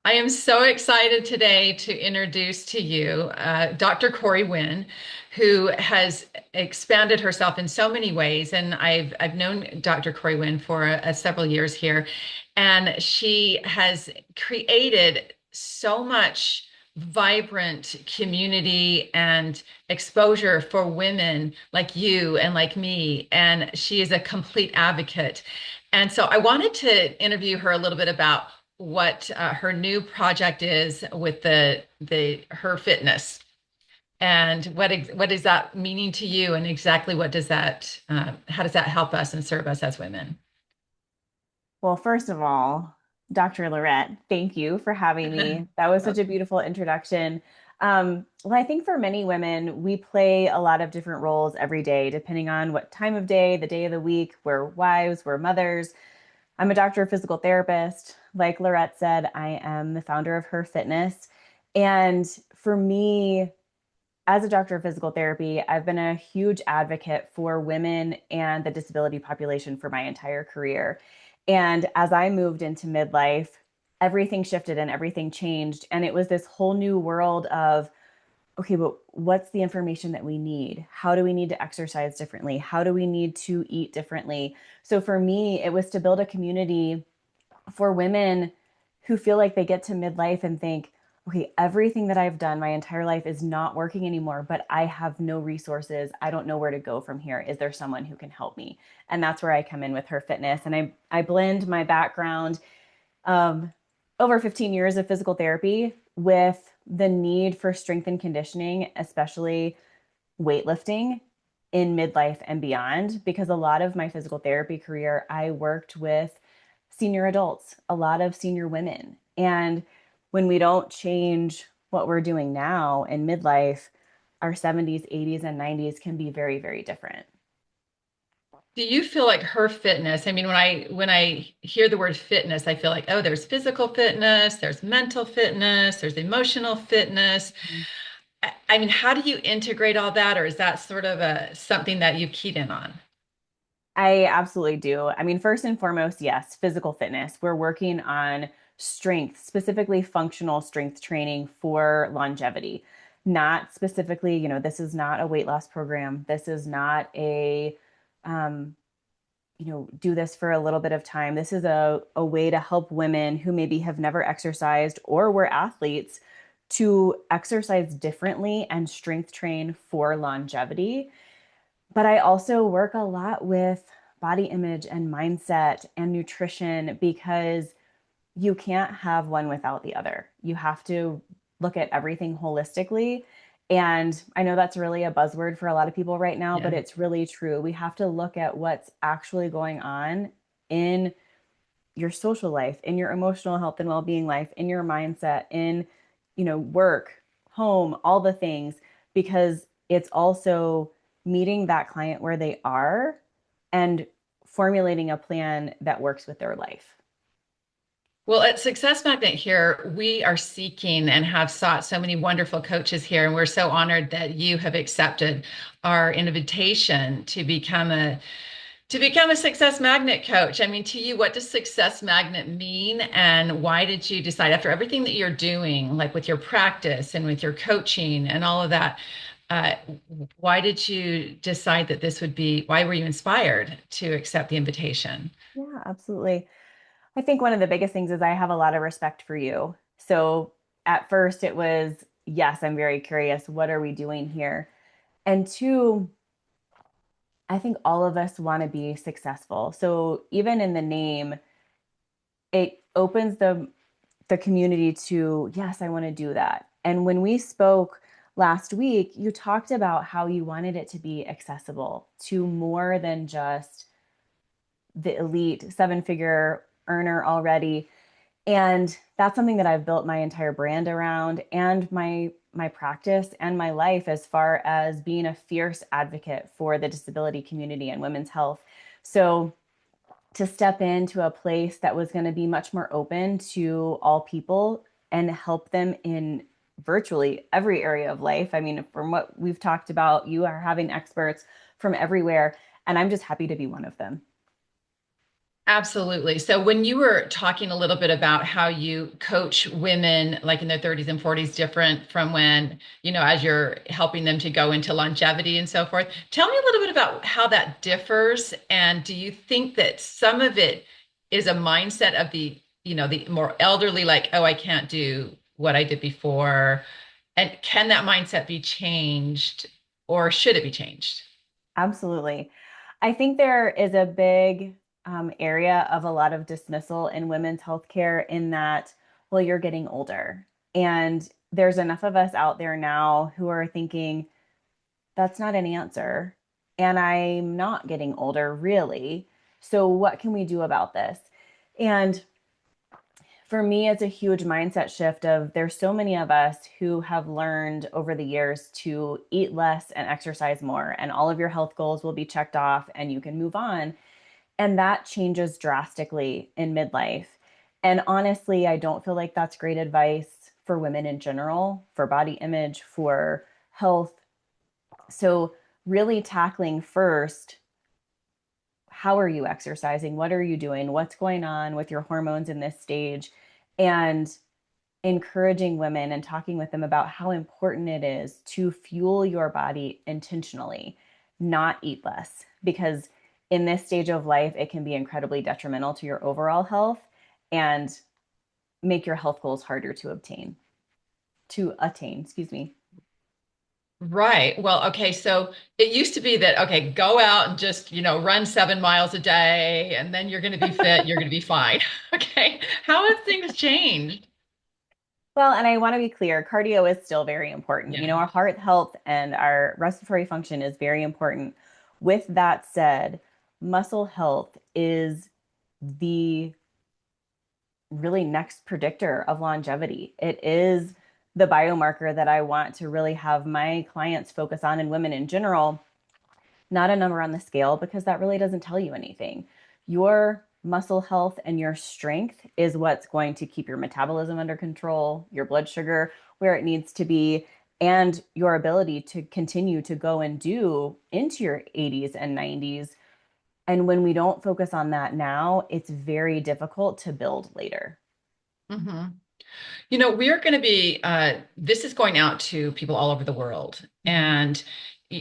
I am so excited today to introduce to you Dr. Corey Winn, who has expanded herself in so many ways. And I've known Dr. Corey Winn for several years here, and she has created so much vibrant community and exposure for women like you and like me. And she is a complete advocate. And so I wanted to interview her a little bit about what her new project is with the HER Fitness and what is that meaning to you, and exactly what does that how does that help us and serve us as women? Well, first of all, Dr. Lorette, thank you for having me. That was such a beautiful introduction. I think for many women, we play a lot of different roles every day, depending on what time of day, the day of the week. We're wives, we're mothers. I'm a doctor of physical therapist. Like Lorette said, I am the founder of Her Fitness. And for me, as a doctor of physical therapy, I've been a huge advocate for women and the disability population for my entire career. And as I moved into midlife, everything shifted and everything changed. And it was this whole new world of, okay, but what's the information that we need? How do we need to exercise differently? How do we need to eat differently? So for me, it was to build a community for women who feel like they get to midlife and think, okay, everything that I've done my entire life is not working anymore, but I have no resources. I don't know where to go from here. Is there someone who can help me? And that's where I come in with Her Fitness. And I blend my background, um, over 15 years of physical therapy, with the need for strength and conditioning, especially weightlifting in midlife and beyond, because a lot of my physical therapy career, I worked with senior adults, a lot of senior women. And when we don't change what we're doing now in midlife, our 70s, 80s, and 90s can be very, very different. Do you feel like her fitness? I mean, when I hear the word fitness, I feel like, oh, there's physical fitness, there's mental fitness, there's emotional fitness. I mean, how do you integrate all that, or is that sort of a something that you've keyed in on? I absolutely do. I mean, first and foremost, yes, physical fitness. We're working on strength, specifically functional strength training for longevity. Not specifically, this is not a weight loss program. This is not um, do this for a little bit of time. This is a way to help women who maybe have never exercised or were athletes to exercise differently and strength train for longevity. But I also work a lot with body image and mindset and nutrition because you can't have one without the other. You have to look at everything holistically. And I know that's really a buzzword for a lot of people right now, but Yeah. it's really true. We have to look at what's actually going on in your social life, in your emotional health and well-being life, in your mindset, in, work, home, all the things, because it's also meeting that client where they are and formulating a plan that works with their life. Well, at Success Magnet here, we are seeking and have sought so many wonderful coaches here, and we're so honored that you have accepted our invitation to become a Success Magnet coach. I mean, to you, what does Success Magnet mean, and why did you decide, after everything that you're doing, like with your practice and with your coaching and all of that, uh, why did you decide that this would be, why were you inspired to accept the invitation? Yeah, absolutely. I think one of the biggest things is I have a lot of respect for you. So at first it was, yes, I'm very curious. What are we doing here? And two, I think all of us want to be successful. So even in the name, it opens the community to, yes, I want to do that. And when we spoke last week, you talked about how you wanted it to be accessible to more than just the elite seven-figure earner already. And that's something that I've built my entire brand around, and my practice and my life, as far as being a fierce advocate for the disability community and women's health. So to step into a place that was going to be much more open to all people and help them in virtually every area of life. I mean, from what we've talked about, you are having experts from everywhere, and I'm just happy to be one of them. Absolutely. So when you were talking a little bit about how you coach women like in their 30s and 40s different from when, as you're helping them to go into longevity and so forth, tell me a little bit about how that differs. And do you think that some of it is a mindset of the more elderly, like, oh, I can't do what I did before? And can that mindset be changed or should it be changed? Absolutely. I think there is a big area of a lot of dismissal in women's healthcare in that, well, you're getting older. And there's enough of us out there now who are thinking, that's not an answer. And I'm not getting older, really. So, what can we do about this? And for me, it's a huge mindset shift of there's so many of us who have learned over the years to eat less and exercise more, and all of your health goals will be checked off and you can move on. And that changes drastically in midlife. And honestly, I don't feel like that's great advice for women in general, for body image, for health. So, really tackling first, how are you exercising? What are you doing? What's going on with your hormones in this stage? And encouraging women and talking with them about how important it is to fuel your body intentionally, not eat less, because in this stage of life, it can be incredibly detrimental to your overall health and make your health goals harder to attain, excuse me. Right. Well, okay. So it used to be that, okay, go out and just, run 7 miles a day and then you're going to be fit, you're going to be fine. Okay. How have things changed? Well, and I want to be clear, cardio is still very important. Yeah. Our heart health and our respiratory function is very important. With that said, muscle health is the really next predictor of longevity. It is the biomarker that I want to really have my clients focus on, and women in general, not a number on the scale because that really doesn't tell you anything. Your muscle health and your strength is what's going to keep your metabolism under control, your blood sugar where it needs to be, and your ability to continue to go and do into your 80s and 90s. And when we don't focus on that now, it's very difficult to build later. hmm we're going to be, this is going out to people all over the world. Mm-hmm. And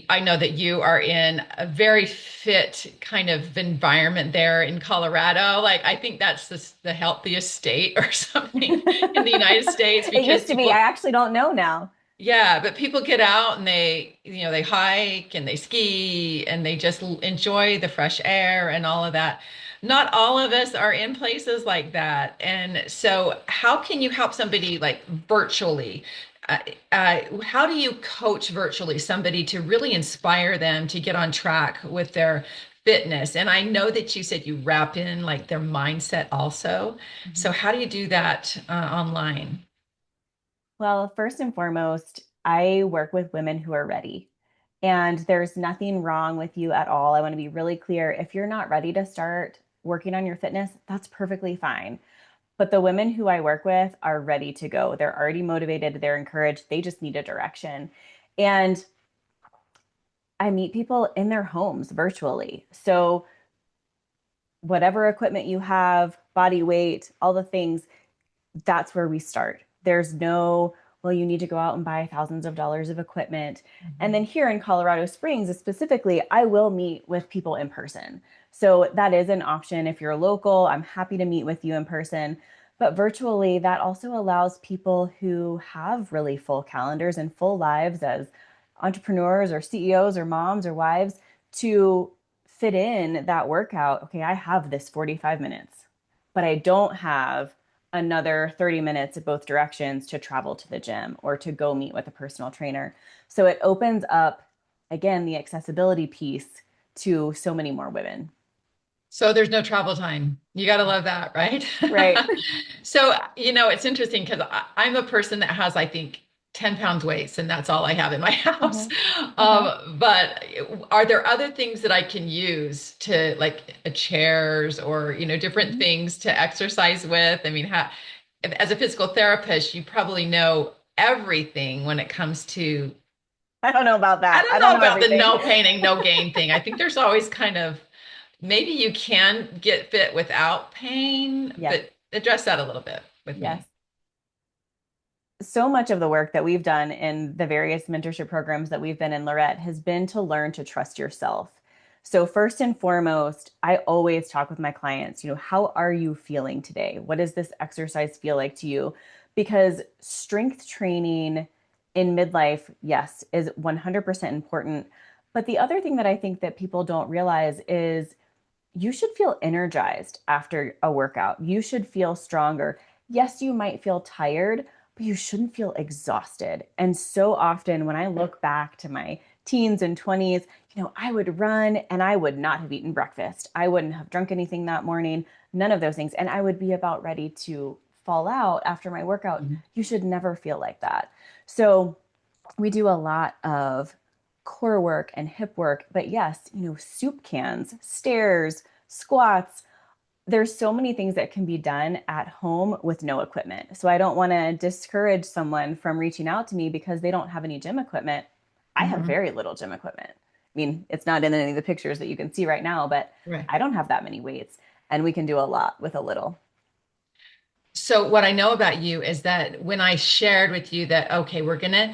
I know that you are in a very fit kind of environment there in Colorado. Like, I think that's the healthiest state or something in the United States It because used to be. I people, actually don't know now. yeah, but people get out and they hike and they ski and they just enjoy the fresh air and all of that. Not all of us are in places like that. And so, how can you help somebody like virtually? How do you coach virtually somebody to really inspire them to get on track with their fitness? And I know that you said you wrap in like their mindset also. So, Mhm. how do you do that online? Well, first and foremost, I work with women who are ready. And there's nothing wrong with you at all. I want to be really clear. If you're not ready to start working on your fitness, that's perfectly fine. But the women who I work with are ready to go. They're already motivated, they're encouraged, they just need a direction. And I meet people in their homes virtually. So, whatever equipment you have, body weight, all the things, that's where we start. There's no, well, you need to go out and buy thousands of dollars of equipment. And then Mhm. here in Colorado Springs, specifically, I will meet with people in person. So that is an option. If you're local, I'm happy to meet with you in person. But virtually, that also allows people who have really full calendars and full lives as entrepreneurs or CEOs or moms or wives to fit in that workout. Okay, I have this 45 minutes, but I don't have another 30 minutes in both directions to travel to the gym or to go meet with a personal trainer. So it opens up, again, the accessibility piece to so many more women. So there's no travel time. You got to love that, right? Right. So, it's interesting because I'm a person that has, I think, 10 pounds weights, and that's all I have in my house. Uh-huh. Uh-huh. But are there other things that I can use to like chairs or, different Mhm. things to exercise with? I mean, as a physical therapist, you probably know everything when it comes to, I don't know about I that. I don't don't know know about the everything. no pain and no gain thing. I think there's always kind of maybe you can get fit without pain, Yes. but address that a little bit with Yes. me. So much of the work that we've done in the various mentorship programs that we've been in, Lorette, has been to learn to trust yourself. So first and foremost, I always talk with my clients, how are you feeling today? What does this exercise feel like to you? Because strength training in midlife, yes, is 100% important. But the other thing that I think that people don't realize is you should feel energized after a workout. You should feel stronger. Yes, you might feel tired, but you shouldn't feel exhausted. And so often when I look back to my teens and 20s, I would run and I would not have eaten breakfast. I wouldn't have drunk anything that morning, none of those things. And I would be about ready to fall out after my workout. Mhm. You should never feel like that. So we do a lot of core work and hip work, but yes, soup cans, stairs, squats. There's so many things that can be done at home with no equipment. So I don't want to discourage someone from reaching out to me because they don't have any gym equipment. I have Mhm. very little gym equipment. I mean, it's not in any of the pictures that you can see right now, but Right. I don't have that many weights, and we can do a lot with a little. So what I know about you is that when I shared with you that, okay, we're going to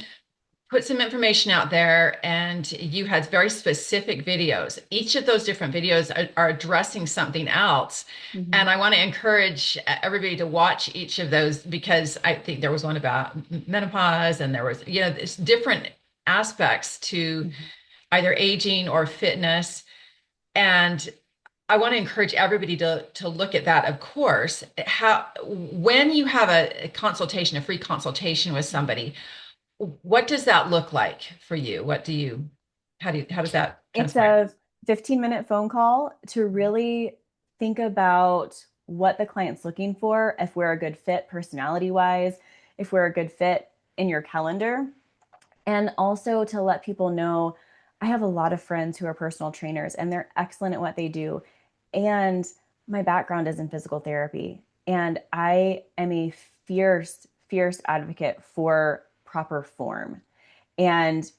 put some information out there and you had very specific videos. Each of those different videos are addressing something else. Mhm. And I want to encourage everybody to watch each of those because I think there was one about menopause and there was, there's different aspects to Mhm. either aging or fitness. And I want to encourage everybody to look at that, of course. How when you have a consultation, a free consultation with somebody, what does that look like for you? How does that It's transpire? a 15-minute phone call to really think about what the client's looking for, if we're a good fit personality wise, if we're a good fit in your calendar, and also to let people know I have a lot of friends who are personal trainers and they're excellent at what they do. And my background is in physical therapy. And I am a fierce, fierce advocate for proper form. And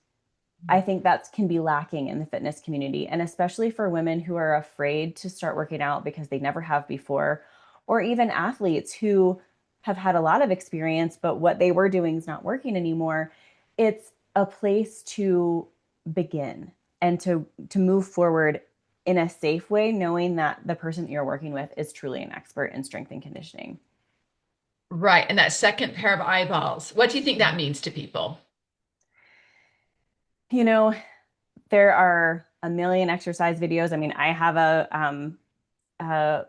I think that can be lacking in the fitness community, and especially for women who are afraid to start working out because they never have before, or even athletes who have had a lot of experience, but what they were doing is not working anymore. It's a place to begin and to move forward in a safe way, knowing that the person that you're working with is truly an expert in strength and conditioning. Right. And that second pair of eyeballs, what do you think that means to people? You know, there are a million exercise videos. I mean, I have a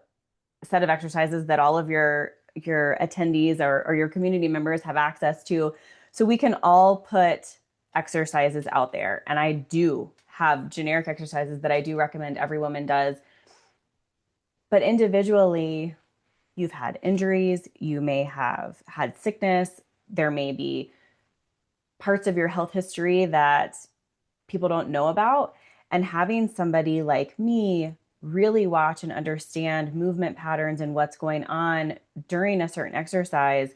set of exercises that all of your attendees or your community members have access to. So we can all put exercises out there. And I do have generic exercises that I do recommend every woman does. But individually, you've had injuries, you may have had sickness, there may be parts of your health history that people don't know about. And having somebody like me really watch and understand movement patterns and what's going on during a certain exercise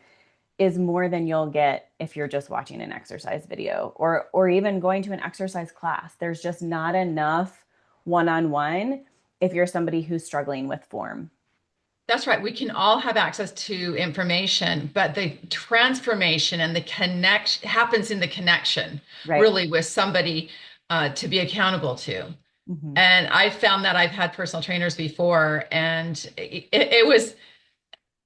is more than you'll get if you're just watching an exercise video or even going to an exercise class. There's just not enough one-on-one if you're somebody who's struggling with form. That's right. We can all have access to information, but the transformation and the connection happens in the connection, Right. really, with somebody to be accountable to. Mm-hmm. And I found that I've had personal trainers before, and it was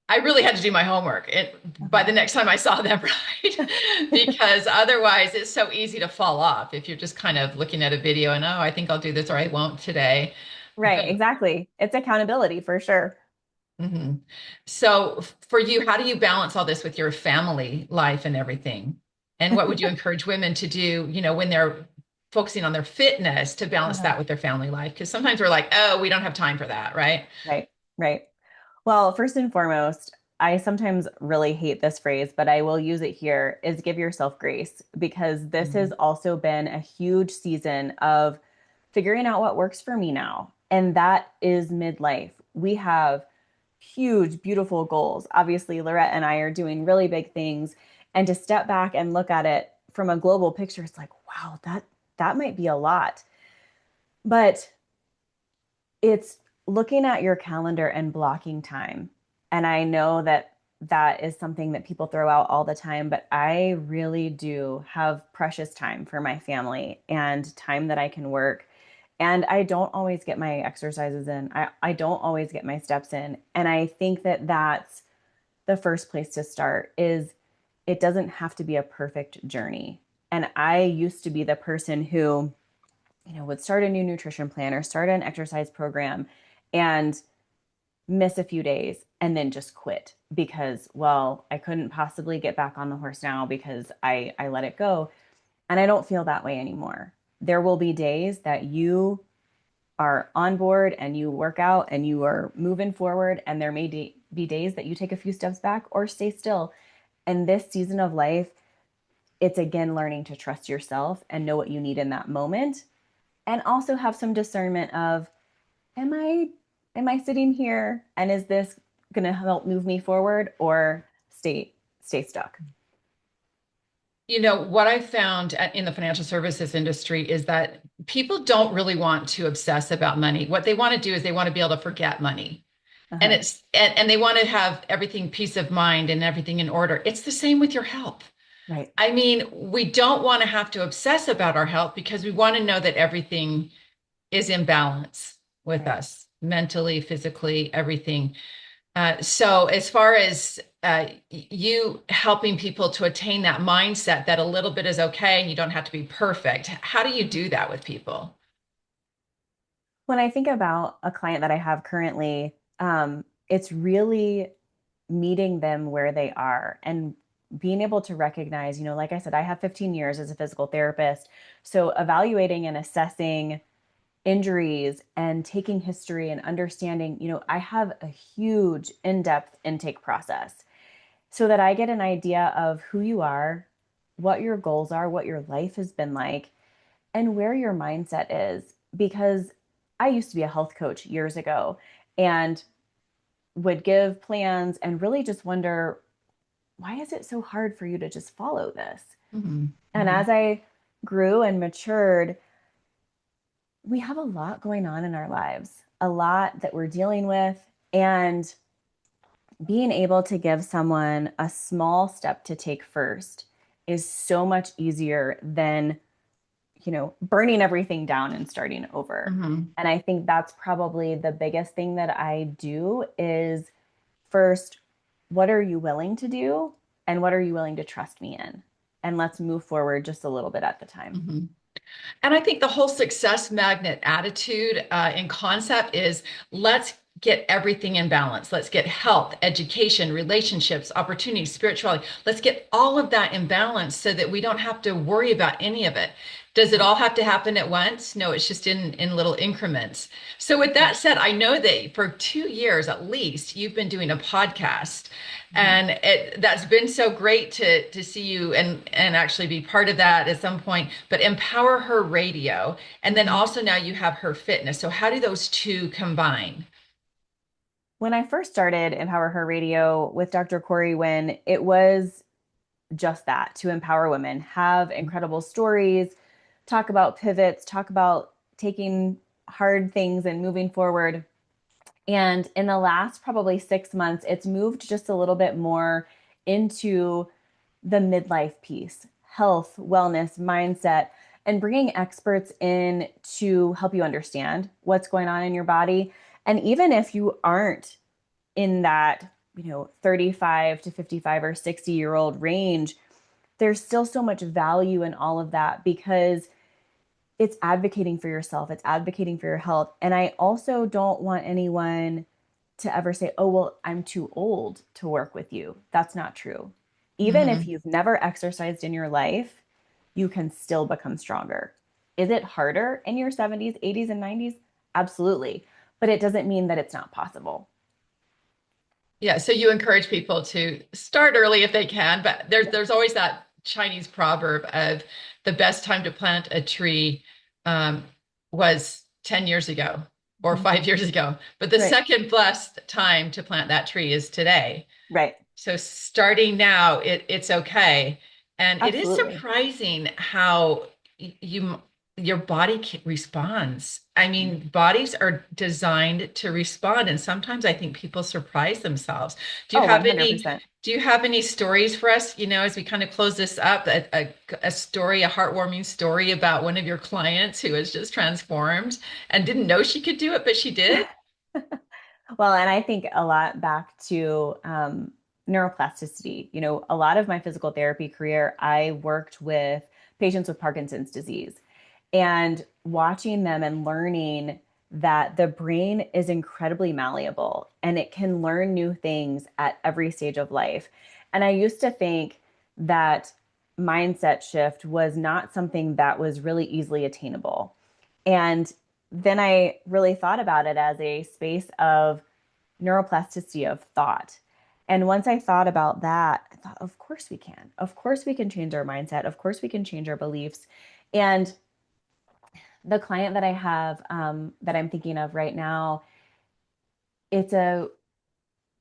I really had to do my homework by Uh-huh. the next time I saw them, right? Because otherwise it's so easy to fall off if you're just kind of looking at a video and, oh, I think I'll do this or I won't today. Right, But exactly. It's accountability for sure. mhm. So for you, how do you balance all this with your family life and everything? And what would you encourage women to do, when they're focusing on their fitness to balance Uh-huh. that with their family life? Because sometimes we're like, oh, we don't have time for that, right? Right, right. Well, first and foremost, I sometimes really hate this phrase, but I will use it here is give yourself grace because this has Mhm. also been a huge season of figuring out what works for me now. And that is midlife. We have huge, beautiful goals. Obviously, Lorette and I are doing really big things. And to step back and look at it from a global picture, it's like, wow, that might be a lot. But it's looking at your calendar and blocking time. And I know that that is something that people throw out all the time, but I really do have precious time for my family and time that I can work. And I don't always get my exercises in. I don't always get my steps in. And I think that that's the first place to start is it doesn't have to be a perfect journey. And I used to be the person who, would start a new nutrition plan or start an exercise program and miss a few days and then just quit because, well, I couldn't possibly get back on the horse now because I let it go. And I don't feel that way anymore. There will be days that you are on board and you work out and you are moving forward, and there may be days that you take a few steps back or stay still. And this season of life, it's again learning to trust yourself and know what you need in that moment, and also have some discernment of, am I am I sitting here and is this going to help move me forward or stay stuck? What I found in the financial services industry is that people don't really want to obsess about money. What they want to do is they want to be able to forget money. And Uh-huh. and they want to have everything peace of mind and everything in order. It's the same with your health. Right. I mean, we don't want to have to obsess about our health because we want to know that everything is in balance with Right. us mentally, physically, everything. So, as far as you helping people to attain that mindset that a little bit is okay and you don't have to be perfect, how do you do that with people? When I think about a client that I have currently, it's really meeting them where they are and being able to recognize, like I said, I have 15 years as a physical therapist. So evaluating and assessing injuries and taking history and understanding, I have a huge in-depth intake process so that I get an idea of who you are, what your goals are, what your life has been like, and where your mindset is. Because I used to be a health coach years ago and would give plans and really just wonder, why is it so hard for you to just follow this? Mhm, And mhm. as I grew and matured, we have a lot going on in our lives, a lot that we're dealing with. And being able to give someone a small step to take first is so much easier than, burning everything down and starting over. Mhm. And I think that's probably the biggest thing that I do is first, what are you willing to do? And what are you willing to trust me in? And let's move forward just a little bit at the time. Mhm. And I think the whole success magnet attitude and concept is let's get everything in balance. Let's get health, education, relationships, opportunities, spirituality. Let's get all of that in balance so that we don't have to worry about any of it. Does it Right. all have to happen at once? No, it's just in little increments. So with that Right. said, I know that for 2 years at least, you've been doing a podcast. Mhm. And that's been so great to see you and actually be part of that at some point. But Empower Her Radio, and then Mhm. also now you have Her Fitness. So how do those two combine? When I first started Empower Her Radio with Dr. Corey Winn, it was just that, to empower women, have incredible stories, talk about pivots, talk about taking hard things and moving forward. And in the last probably 6 months, it's moved just a little bit more into the midlife piece, health, wellness, mindset, and bringing experts in to help you understand what's going on in your body. And even if you aren't in that, 35 to 55 or 60-year-old range, there's still so much value in all of that because it's advocating for yourself, it's advocating for your health. And I also don't want anyone to ever say, oh, well, I'm too old to work with you. That's not true. Even if Hmm. you've never exercised in your life, you can still become stronger. Is it harder in your 70s, 80s, and 90s? Absolutely. But it doesn't mean that it's not possible. Yeah, so you encourage people to start early if they can, but there's Yep. there's always that Chinese proverb of the best time to plant a tree um, was 10 years ago or Mhm. 5 years ago, but the Right. second blessed time to plant that tree is today. Right. So starting now, it's okay. And it is Absolutely. surprising how you your body responds. I mean, bodies are designed to respond, and sometimes I think people surprise themselves. Do you Oh, have any 100%. do you have any stories for us, as we kind of close this up, a story, a heartwarming story about one of your clients who was just transformed and didn't know she could do it, but she did? Well, and I think a lot back to neuroplasticity. A lot of my physical therapy career, I worked with patients with Parkinson's disease and watching them and learning that the brain is incredibly malleable and it can learn new things at every stage of life. And I used to think that mindset shift was not something that was really easily attainable. And then I really thought about it as a space of neuroplasticity of thought. And once I thought about that, I thought, of course we can. Of course we can change our mindset. Of course we can change our beliefs. And the client that I have that I'm thinking of right now, it's a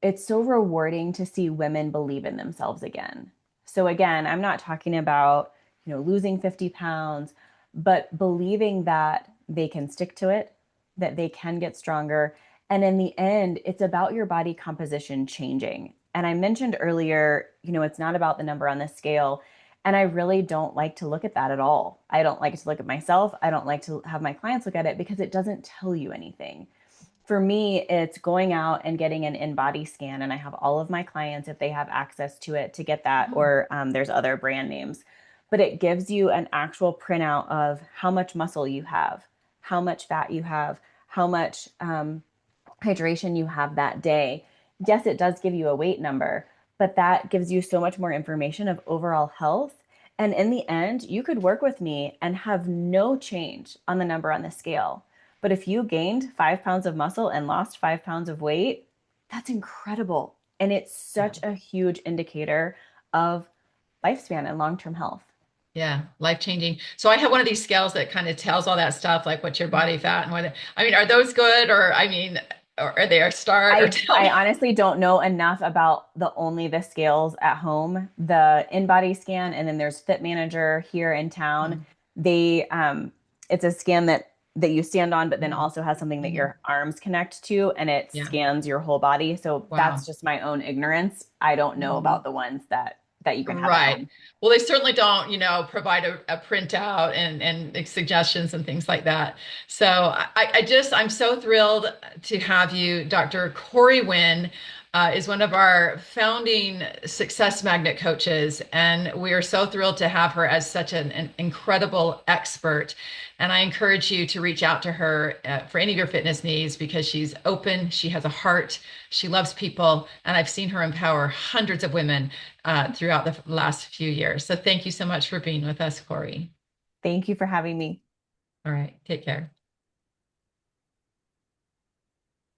it's so rewarding to see women believe in themselves again. So again, I'm not talking about, losing 50 pounds, but believing that they can stick to it, that they can get stronger. And in the end, it's about your body composition changing. And I mentioned earlier, it's not about the number on the scale. And I really don't like to look at that at all. I don't like to look at myself. I don't like to have my clients look at it because it doesn't tell you anything. For me, it's going out and getting an in-body scan, and I have all of my clients, if they have access to it, to get that, Oh, or there's other brand names. But it gives you an actual printout of how much muscle you have, how much fat you have, how much hydration you have that day. Yes, it does give you a weight number, but that gives you so much more information of overall health. And in the end, you could work with me and have no change on the number on the scale. But if you gained 5 pounds of muscle and lost 5 pounds of weight, that's incredible. And it's yeah. such a huge indicator of lifespan and long term health. Yeah, life changing. So I have one of these scales that kind of tells all that stuff, like what's your body fat and what, I mean, are those good? Or I mean, or are they a start or tell I me? honestly don't know enough about the scales at home, the in-body scan, and then there's Fit Manager here in town. Mhm, They it's a scan that you stand on, but then mhm, also has something that mhm. your arms connect to, and it Yeah. scans your whole body. So that's Wow. just my own ignorance. I don't know about Mhm. the ones that you can have at Right. home. Well, they certainly don't, provide a printout and suggestions and things like that. So I'm so thrilled to have you. Dr. Corey Winn is one of our founding success magnet coaches, and we are so thrilled to have her as such an incredible expert. And I encourage you to reach out to her for any of your fitness needs because she's open, she has a heart, she loves people, and I've seen her empower hundreds of women throughout the last few years. So thank you so much for being with us, Corey. Thank you for having me. All right, take care.